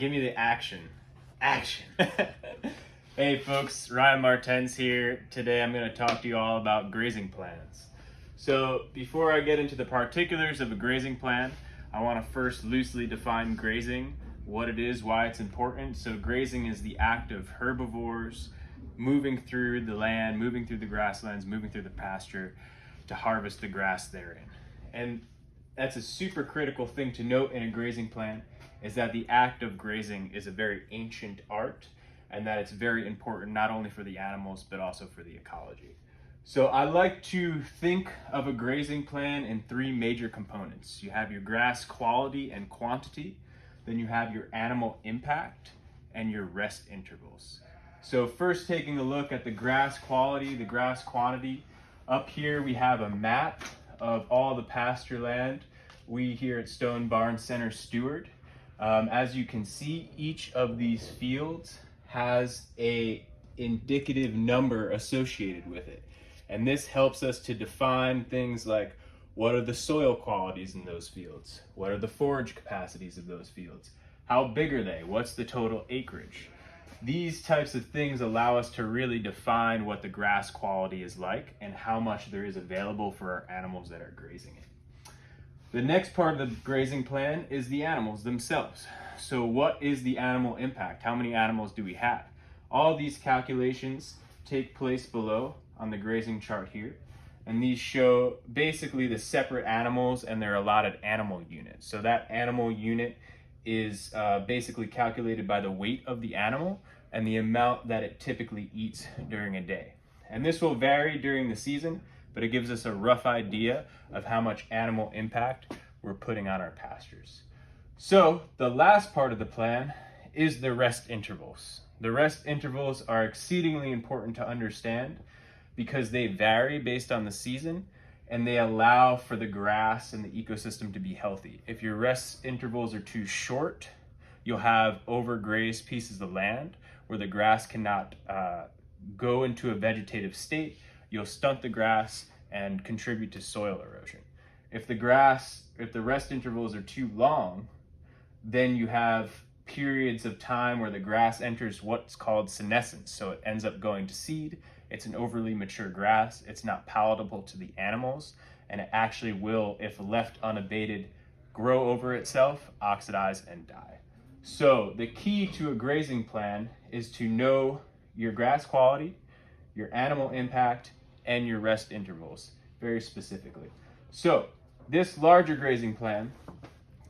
Give me the action. Action. Hey folks, Ryan Martens here. Today I'm going to talk to you all about grazing plans. So before I get into the particulars of a grazing plan, I want to first loosely define grazing, what it is, why it's important. So grazing is the act of herbivores moving through the land, moving through the grasslands, moving through the pasture to harvest the grass therein. And that's a super critical thing to note in a grazing plan, is that the act of grazing is a very ancient art, and that it's very important not only for the animals but also for the ecology. So I like to think of a grazing plan in three major components. You have your grass quality and quantity, then you have your animal impact, and your rest intervals. So first, taking a look at the grass quality, the grass quantity. Up here we have a map of all the pasture land we here at Stone Barn Center steward. As you can see, each of these fields has a indicative number associated with it. And this helps us to define things like, what are the soil qualities in those fields? What are the forage capacities of those fields? How big are they? What's the total acreage? These types of things allow us to really define what the grass quality is like and how much there is available for our animals that are grazing it. The next part of the grazing plan is the animals themselves. So what is the animal impact? How many animals do we have? All these calculations take place below on the grazing chart here. And these show basically the separate animals and their allotted animal unit. So that animal unit is basically calculated by the weight of the animal and the amount that it typically eats during a day. And this will vary during the season, but it gives us a rough idea of how much animal impact we're putting on our pastures. So the last part of the plan is the rest intervals. The rest intervals are exceedingly important to understand because they vary based on the season and they allow for the grass and the ecosystem to be healthy. If your rest intervals are too short, you'll have overgrazed pieces of land where the grass cannot go into a vegetative state. You'll stunt the grass and contribute to soil erosion. If the rest intervals are too long, then you have periods of time where the grass enters what's called senescence. So it ends up going to seed. It's an overly mature grass. It's not palatable to the animals, and it actually will, if left unabated, grow over itself, oxidize, and die. So the key to a grazing plan is to know your grass quality, your animal impact, and your rest intervals very specifically. So this larger grazing plan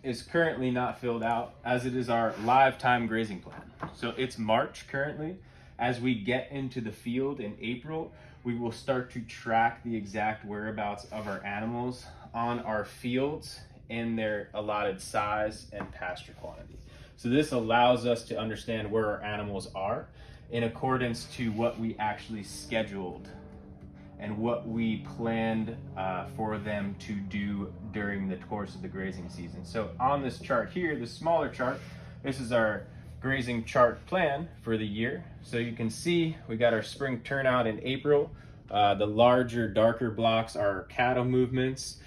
is currently not filled out, as it is our live time grazing plan. So it's March currently. As we get into the field in April, we will start to track the exact whereabouts of our animals on our fields in their allotted size and pasture quantity. So this allows us to understand where our animals are in accordance to what we actually scheduled and what we planned for them to do during the course of the grazing season. So on this chart here, the smaller chart, this is our grazing chart plan for the year. So you can see we got our spring turnout in April. The larger, darker blocks are cattle movements.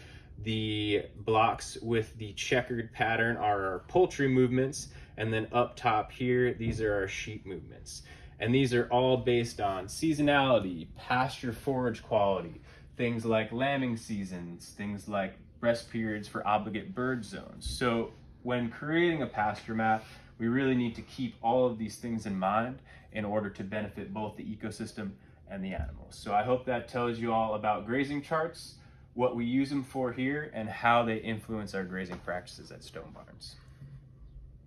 The blocks with the checkered pattern are our poultry movements. And then up top here, these are our sheep movements. And these are all based on seasonality, pasture forage quality, things like lambing seasons, things like rest periods for obligate bird zones. So when creating a pasture map, we really need to keep all of these things in mind in order to benefit both the ecosystem and the animals. So I hope that tells you all about grazing charts, what we use them for here, and how they influence our grazing practices at Stone Barns.